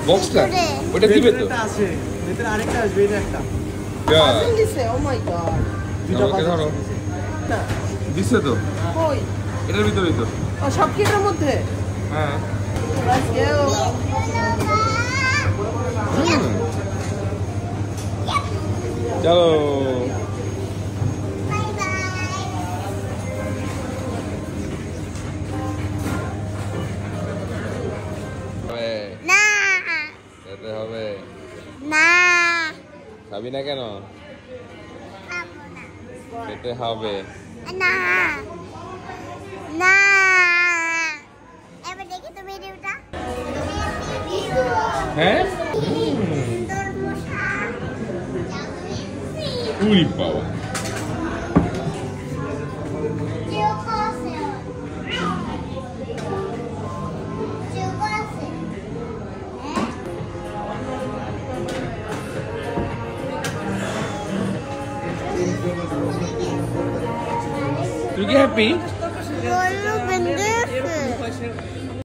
বক্সটা ওটা দিবে তো আছে ভিতরে আরেকটা আসবে এটা একটা পাজল দিছে ও মাই গড আমাকে ধরো না দিছে তো কই এটার ভিতরেই তো ও সব কি এর মধ্যে হ্যাঁ Let's go. চলো না যেতে হবে না খাবি না কেন খাবো না খেতে হবে না না এবার দেখি তো ভিডিওটা হ্যাঁ উই বাবা তুই কি হ্যাপি Rollo bendefe.